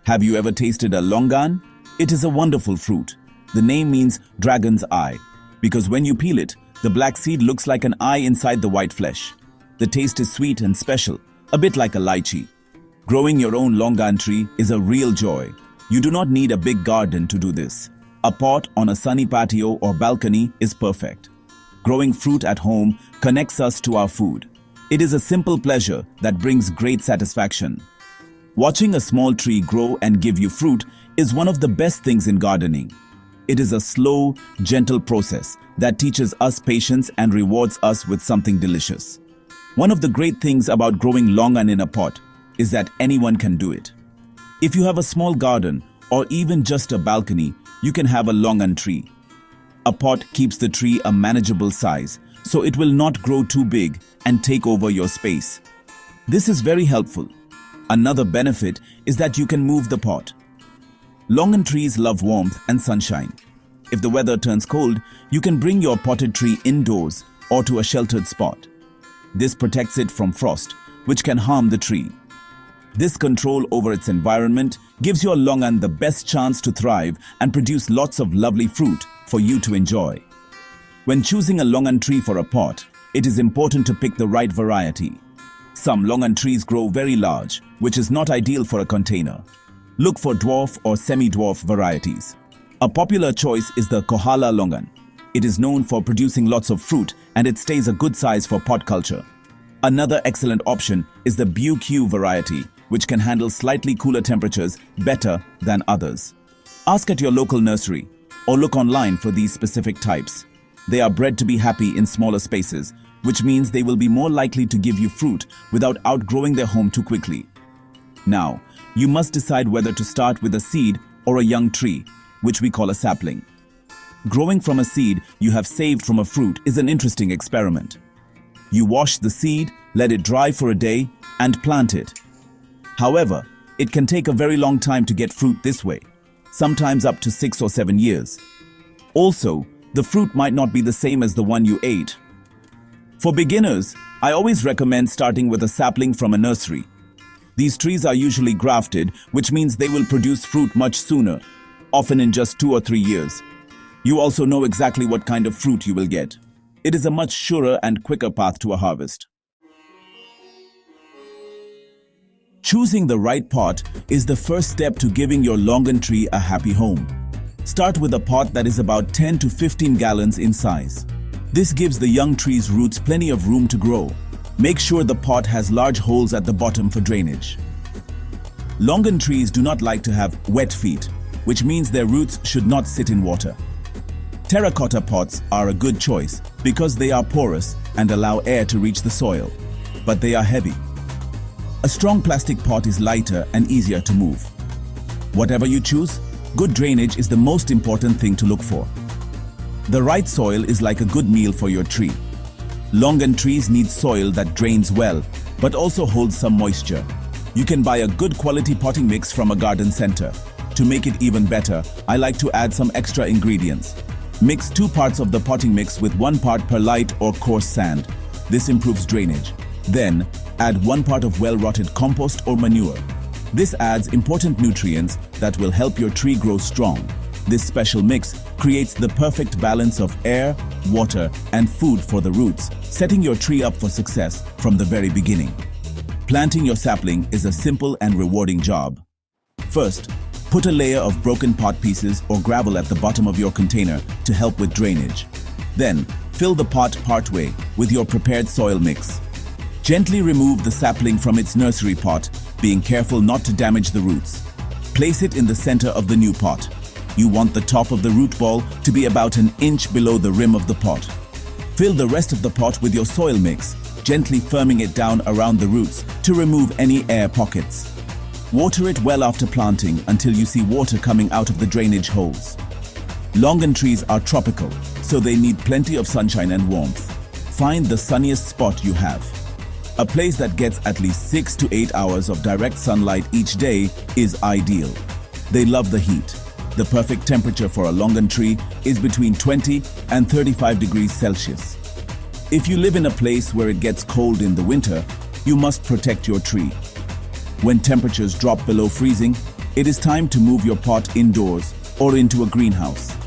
Have you ever tasted a longan? It is a wonderful fruit. The name means dragon's eye, because when you peel it, the black seed looks like an eye inside the white flesh. The taste is sweet and special, a bit like a lychee. Growing your own longan tree is a real joy. You do not need a big garden to do this. A pot on a sunny patio or balcony is perfect. Growing fruit at home connects us to our food. It is a simple pleasure that brings great satisfaction. Watching a small tree grow and give you fruit is one of the best things in gardening. It is a slow, gentle process that teaches us patience and rewards us with something delicious. One of the great things about growing longan in a pot is that anyone can do it. If you have a small garden or even just a balcony, you can have a longan tree. A pot keeps the tree a manageable size, so it will not grow too big and take over your space. This is very helpful. Another benefit is that you can move the pot. Longan trees love warmth and sunshine. If the weather turns cold, you can bring your potted tree indoors or to a sheltered spot. This protects it from frost, which can harm the tree. This control over its environment gives your longan the best chance to thrive and produce lots of lovely fruit for you to enjoy. When choosing a longan tree for a pot, it is important to pick the right variety. Some longan trees grow very large, which is not ideal for a container. Look for dwarf or semi-dwarf varieties. A popular choice is the Kohala longan. It is known for producing lots of fruit and it stays a good size for pot culture. Another excellent option is the BQ variety, which can handle slightly cooler temperatures better than others. Ask at your local nursery or look online for these specific types. They are bred to be happy in smaller spaces, which means they will be more likely to give you fruit without outgrowing their home too quickly. Now, you must decide whether to start with a seed or a young tree, which we call a sapling. Growing from a seed you have saved from a fruit is an interesting experiment. You wash the seed, let it dry for a day, and plant it. However, it can take a very long time to get fruit this way, sometimes up to 6 or 7 years. Also, the fruit might not be the same as the one you ate. For beginners, I always recommend starting with a sapling from a nursery. These trees are usually grafted, which means they will produce fruit much sooner, often in just 2 or 3 years. You also know exactly what kind of fruit you will get. It is a much surer and quicker path to a harvest. Choosing the right pot is the first step to giving your longan tree a happy home. Start with a pot that is about 10 to 15 gallons in size. This gives the young tree's roots plenty of room to grow. Make sure the pot has large holes at the bottom for drainage. Longan trees do not like to have wet feet, which means their roots should not sit in water. Terracotta pots are a good choice because they are porous and allow air to reach the soil, but they are heavy. A strong plastic pot is lighter and easier to move. Whatever you choose, good drainage is the most important thing to look for. The right soil is like a good meal for your tree. Longan trees need soil that drains well, but also holds some moisture. You can buy a good quality potting mix from a garden center. To make it even better, I like to add some extra ingredients. Mix 2 parts of the potting mix with 1 part perlite or coarse sand. This improves drainage. Then, add 1 part of well-rotted compost or manure. This adds important nutrients that will help your tree grow strong. This special mix creates the perfect balance of air, water, and food for the roots, setting your tree up for success from the very beginning. Planting your sapling is a simple and rewarding job. First, put a layer of broken pot pieces or gravel at the bottom of your container to help with drainage. Then, fill the pot partway with your prepared soil mix. Gently remove the sapling from its nursery pot, being careful not to damage the roots. Place it in the center of the new pot. You want the top of the root ball to be about an inch below the rim of the pot. Fill the rest of the pot with your soil mix, gently firming it down around the roots to remove any air pockets. Water it well after planting until you see water coming out of the drainage holes. Longan trees are tropical, so they need plenty of sunshine and warmth. Find the sunniest spot you have. A place that gets at least 6 to 8 hours of direct sunlight each day is ideal. They love the heat. The perfect temperature for a longan tree is between 20 and 35 degrees Celsius. If you live in a place where it gets cold in the winter, you must protect your tree. When temperatures drop below freezing, It is time to move your pot indoors or into a greenhouse.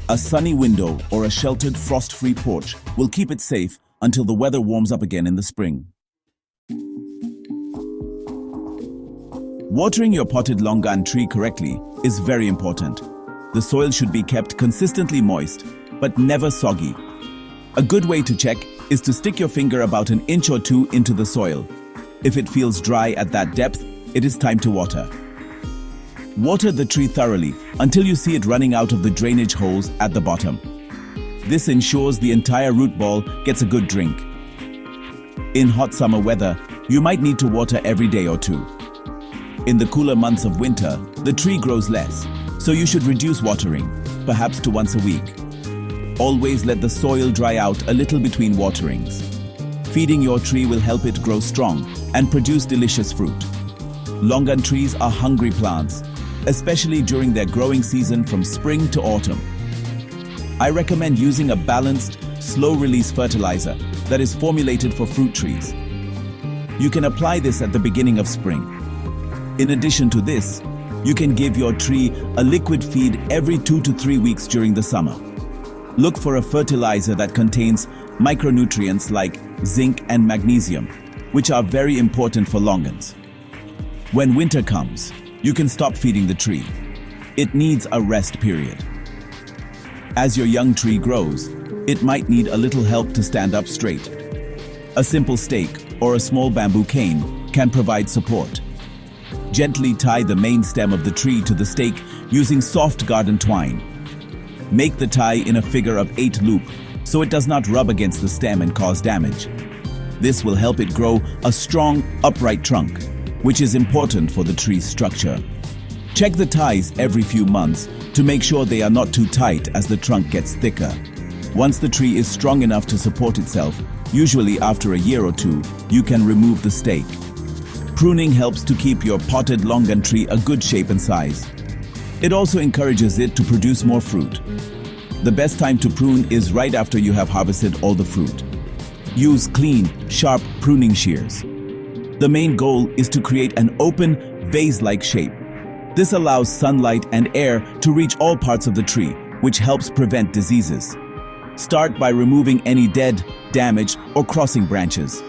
A sunny window or a sheltered frost-free porch will keep it safe until the weather warms up again in the spring. Watering your potted longan tree correctly is very important. The soil should be kept consistently moist, but never soggy. A good way to check is to stick your finger about an inch or two into the soil. If it feels dry at that depth, it is time to water. Water the tree thoroughly until you see it running out of the drainage holes at the bottom. This ensures the entire root ball gets a good drink. In hot summer weather, you might need to water every day or two. In the cooler months of winter, the tree grows less, so you should reduce watering, perhaps to once a week. Always let the soil dry out a little between waterings. Feeding your tree will help it grow strong and produce delicious fruit. Longan trees are hungry plants, especially during their growing season from spring to autumn. I recommend using a balanced, slow-release fertilizer that is formulated for fruit trees. You can apply this at the beginning of spring. In addition to this, you can give your tree a liquid feed every 2 to 3 weeks during the summer. Look for a fertilizer that contains micronutrients like zinc and magnesium, which are very important for longans. When winter comes, you can stop feeding the tree. It needs a rest period. As your young tree grows, it might need a little help to stand up straight. A simple stake or a small bamboo cane can provide support. Gently tie the main stem of the tree to the stake using soft garden twine. Make the tie in a figure of 8 loop so it does not rub against the stem and cause damage. This will help it grow a strong, upright trunk, which is important for the tree's structure. Check the ties every few months to make sure they are not too tight as the trunk gets thicker. Once the tree is strong enough to support itself, usually after a year or two, you can remove the stake. Pruning helps to keep your potted longan tree a good shape and size. It also encourages it to produce more fruit. The best time to prune is right after you have harvested all the fruit. Use clean, sharp pruning shears. The main goal is to create an open, vase-like shape. This allows sunlight and air to reach all parts of the tree, which helps prevent diseases. Start by removing any dead, damaged, or crossing branches.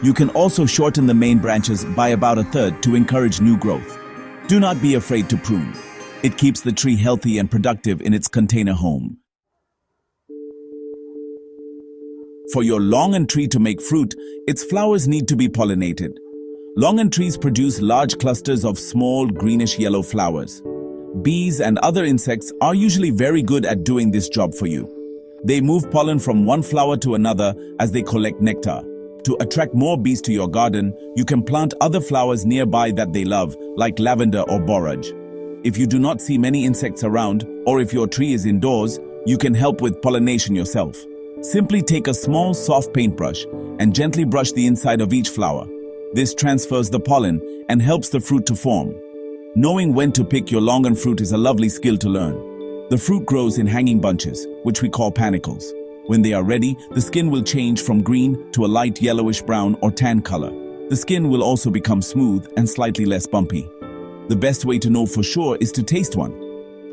You can also shorten the main branches by about a third to encourage new growth. Do not be afraid to prune. It keeps the tree healthy and productive in its container home. For your longan tree to make fruit, its flowers need to be pollinated. Longan trees produce large clusters of small greenish-yellow flowers. Bees and other insects are usually very good at doing this job for you. They move pollen from one flower to another as they collect nectar. To attract more bees to your garden, you can plant other flowers nearby that they love, like lavender or borage. If you do not see many insects around, or if your tree is indoors, you can help with pollination yourself. Simply take a small, soft paintbrush and gently brush the inside of each flower. This transfers the pollen and helps the fruit to form. Knowing when to pick your longan fruit is a lovely skill to learn. The fruit grows in hanging bunches, which we call panicles. When they are ready, the skin will change from green to a light yellowish brown or tan color. The skin will also become smooth and slightly less bumpy. The best way to know for sure is to taste one.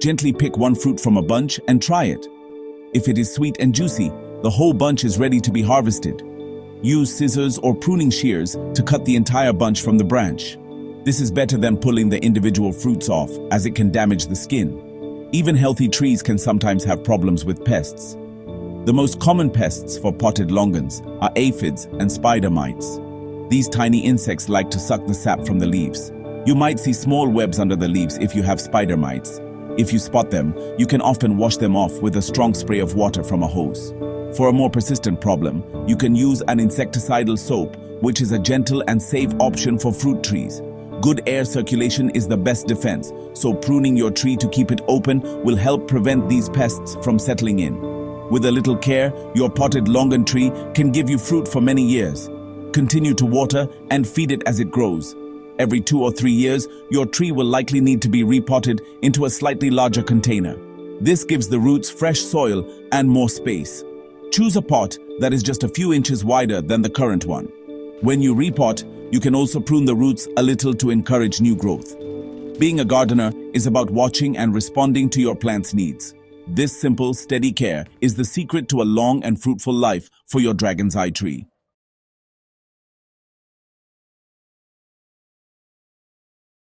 Gently pick one fruit from a bunch and try it. If it is sweet and juicy, the whole bunch is ready to be harvested. Use scissors or pruning shears to cut the entire bunch from the branch. This is better than pulling the individual fruits off, as it can damage the skin. Even healthy trees can sometimes have problems with pests. The most common pests for potted longans are aphids and spider mites. These tiny insects like to suck the sap from the leaves. You might see small webs under the leaves if you have spider mites. If you spot them, you can often wash them off with a strong spray of water from a hose. For a more persistent problem, you can use an insecticidal soap, which is a gentle and safe option for fruit trees. Good air circulation is the best defense, so pruning your tree to keep it open will help prevent these pests from settling in. With a little care, your potted longan tree can give you fruit for many years. Continue to water and feed it as it grows. Every 2 or 3 years, your tree will likely need to be repotted into a slightly larger container. This gives the roots fresh soil and more space. Choose a pot that is just a few inches wider than the current one. When you repot, you can also prune the roots a little to encourage new growth. Being a gardener is about watching and responding to your plant's needs. This simple, steady care is the secret to a long and fruitful life for your dragon's eye tree.